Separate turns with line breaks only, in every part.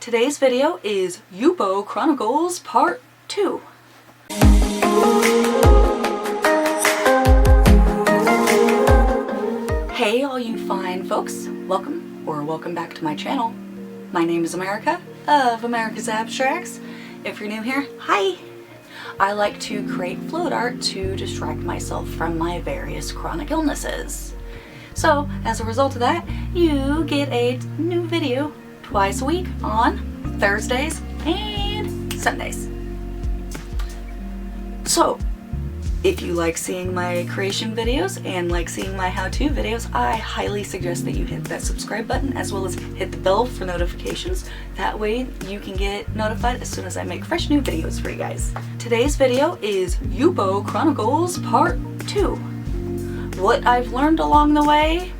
Today's video is Yupo Chronicles Part 2. Hey all you fine folks, welcome back to my channel. My name is America of America's Abstracts. If you're new here, hi! I like to create fluid art to distract myself from my various chronic illnesses. So as a result of that, you get a new video twice a week on Thursdays and Sundays. So if you like seeing my creation videos and like seeing my how-to videos, I highly suggest that you hit that subscribe button as well as hit the bell for notifications. That way you can get notified as soon as I make fresh new videos for you guys. Today's video is Yupo Chronicles Part 2. What I've learned along the way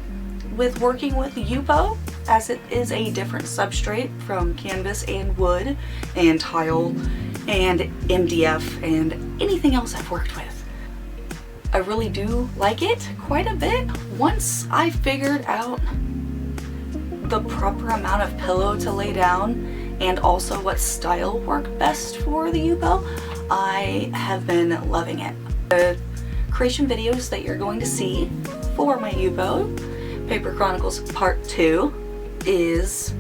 with working with Yupo, as it is a different substrate from canvas and wood and tile and MDF and anything else I've worked with. I really do like it quite a bit. Once I figured out the proper amount of pillow to lay down and also what style worked best for the Yupo, I have been loving it. The creation videos that you're going to see for my Yupo Paper Chronicles Part 2 is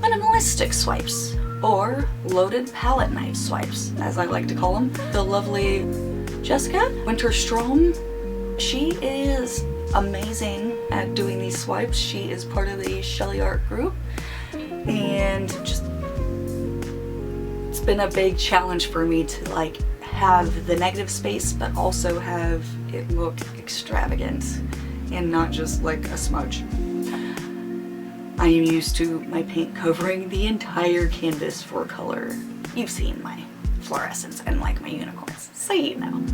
minimalistic swipes, or loaded palette knife swipes, as I like to call them. The lovely Jessica Winterstrom, she is amazing at doing these swipes. She is part of the Sheleeart group, and just it's been a big challenge for me to like have the negative space but also have it look extravagant and not just like a smudge. I am used to my paint covering the entire canvas for color. You've seen my fluorescents and like my unicorns, so you know.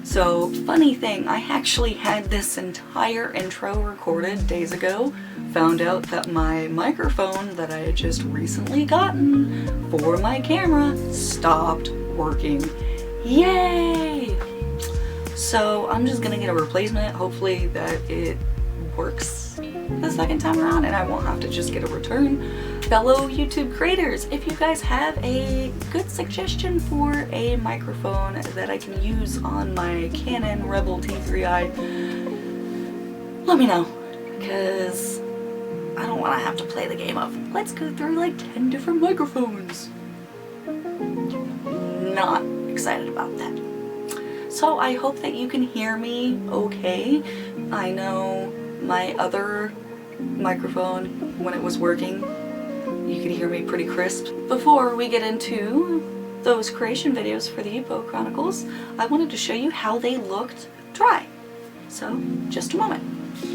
So funny thing, I actually had this entire intro recorded days ago. Found out that my microphone that I had just recently gotten for my camera stopped working. Yay! So I'm just gonna get a replacement, hopefully that it works the second time around and I won't have to just get a return. Fellow YouTube creators, if you guys have a good suggestion for a microphone that I can use on my Canon Rebel T3i, let me know, because I don't want to have to play the game of let's go through like 10 different microphones. Not excited about that. So I hope that you can hear me okay. I know my other microphone, when it was working, you could hear me pretty crisp. Before we get into those creation videos for the Yupo Chronicles, I wanted to show you how they looked dry. So, just a moment.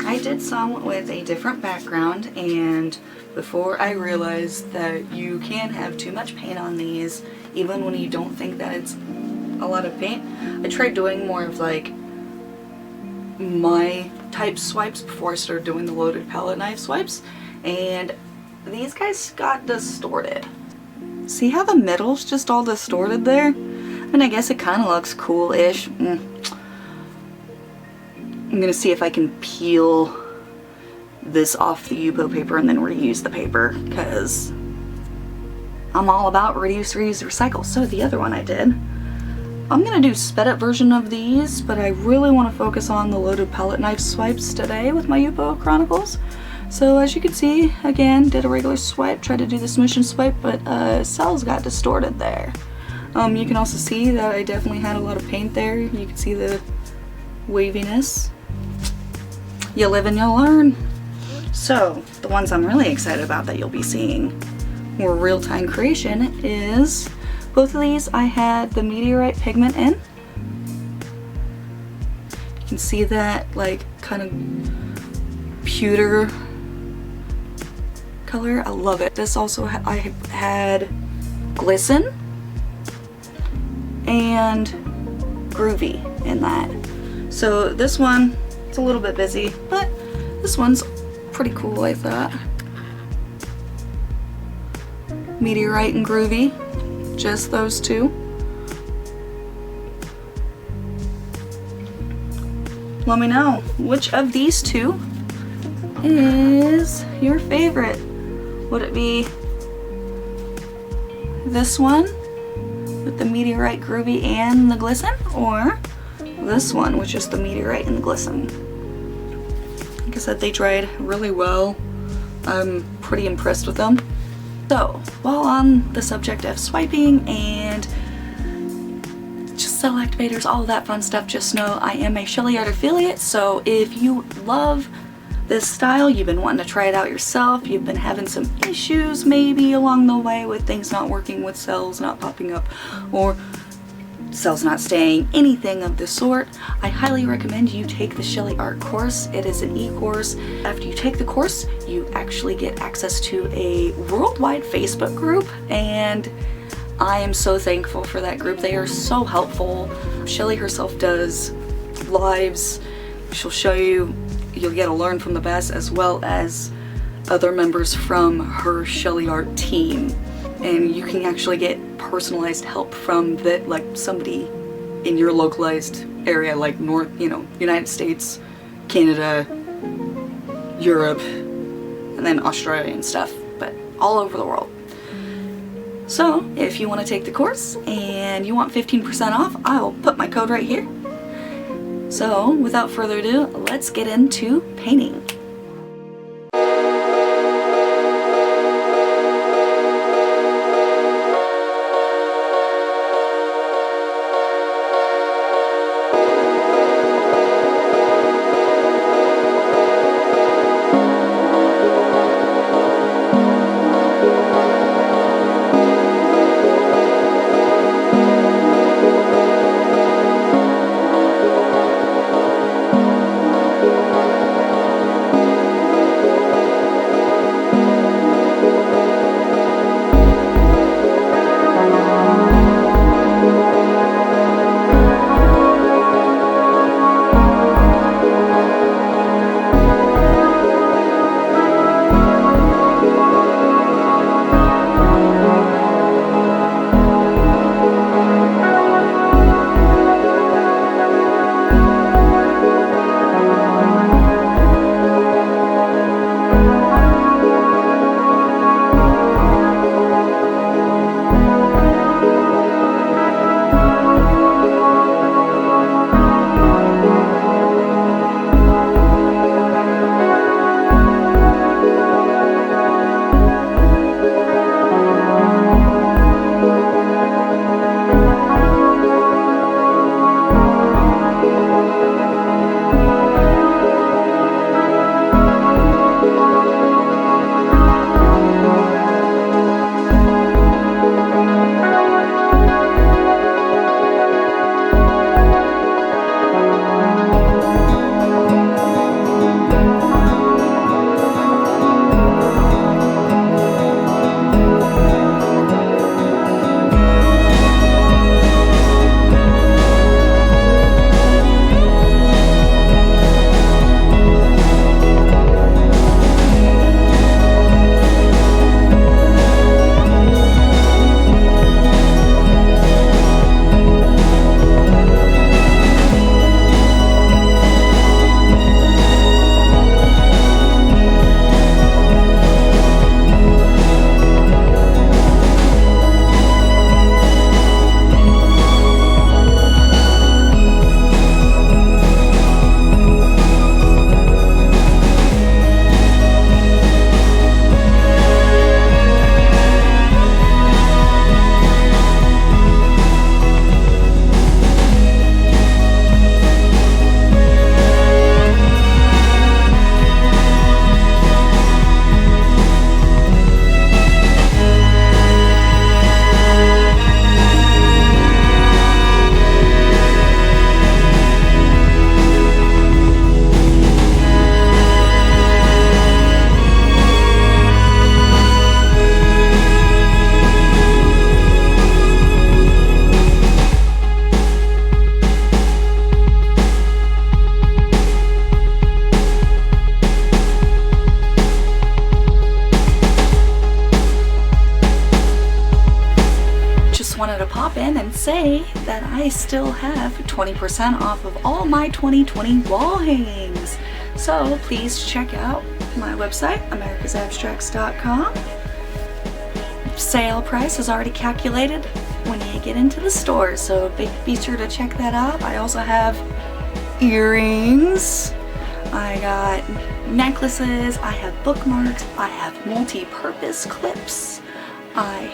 I did some with a different background, and before I realized that you can have too much paint on these, even when you don't think that it's a lot of paint, I tried doing more of like my type swipes before I started doing the loaded palette knife swipes, and these guys got distorted. See how the middle's just all distorted there? I mean, I guess it kind of looks cool-ish. I'm gonna see if I can peel this off the Yupo paper and then reuse the paper, because I'm all about reduce, reuse, recycle. So the other one I did, I'm gonna do sped up version of these, but I really want to focus on the loaded palette knife swipes today with my Yupo Chronicles. So as you can see, again, did a regular swipe, tried to do the smoosh swipe, but cells got distorted there. You can also see that I definitely had a lot of paint there. You can see the waviness. You live and you learn. So the ones I'm really excited about that you'll be seeing more real-time creation is both of these. I had the Meteorite pigment in. You can see that like kind of pewter color. I love it. This also I had Glisten and Groovy in that. So this one, it's a little bit busy, but this one's pretty cool, I thought. Meteorite and Groovy. Just those two. Let me know which of these two is your favorite. Would it be this one with the Meteorite, Groovy, and the Glisten, or this one with just the Meteorite and the Glisten. Like I said, they dried really well. I'm pretty impressed with them. So, while on the subject of swiping and just cell activators, all of that fun stuff, just know I am a Sheleeart affiliate, so if you love this style, you've been wanting to try it out yourself, you've been having some issues maybe along the way with things not working, with cells not popping up, or cells not staying, anything of the sort, I highly recommend you take the Sheleeart course. It is an e-course. After you take the course, you actually get access to a worldwide Facebook group, and I am so thankful for that group. They are so helpful. Shelee herself does lives. She'll show you, you'll get to learn from the best, as well as other members from her Sheleeart team. And you can actually get personalized help from like somebody in your localized area, like United States, Canada, Europe, and then Australia and stuff, but all over the world. So if you want to take the course and you want 15% off, I'll put my code right here. So without further ado, let's get into painting. wanted to pop in and say that I still have 20% off of all my 2020 wall hangings. So please check out my website, americasabstracts.com. sale price is already calculated when you get into the store, so be sure to check that out. I also have earrings, I got necklaces, I have bookmarks, I have multi-purpose clips, I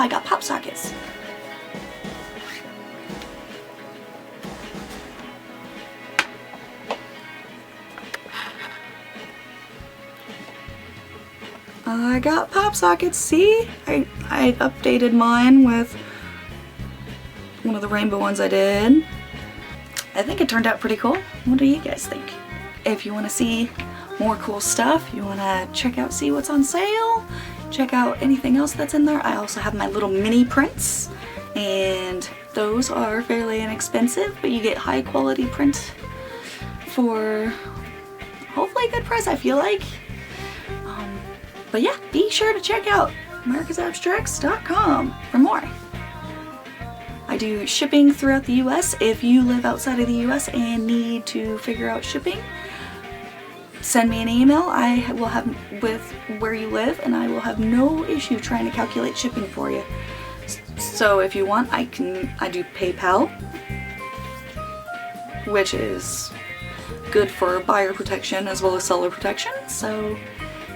got pop sockets. I got pop sockets, see? I updated mine with one of the rainbow ones I did. I think it turned out pretty cool. What do you guys think? If you want to see more cool stuff, you want to check out, see what's on sale, check out anything else that's in there. I also have my little mini prints, and those are fairly inexpensive, but you get high quality print for hopefully a good price, I feel like. But yeah, be sure to check out americasabstracts.com for more. I do shipping throughout the US. If you live outside of the US and need to figure out shipping, send me an email. I will have with where you live, and I will have no issue trying to calculate shipping for you. So if you want, I do PayPal, which is good for buyer protection as well as seller protection. So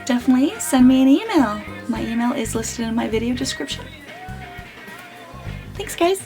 definitely send me an email. My email is listed in my video description. Thanks, guys.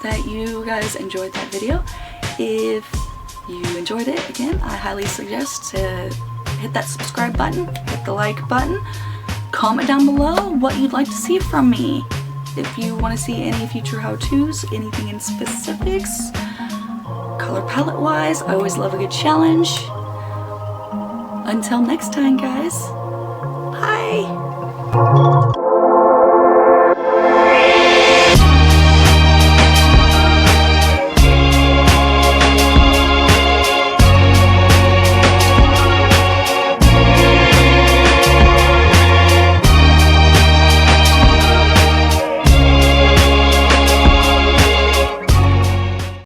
that you guys enjoyed that video. If you enjoyed it, again, I highly suggest to hit that subscribe button, hit the like button, comment down below what you'd like to see from me. If you want to see any future how-tos, anything in specifics, color palette wise, I always love a good challenge. Until next time, guys, bye!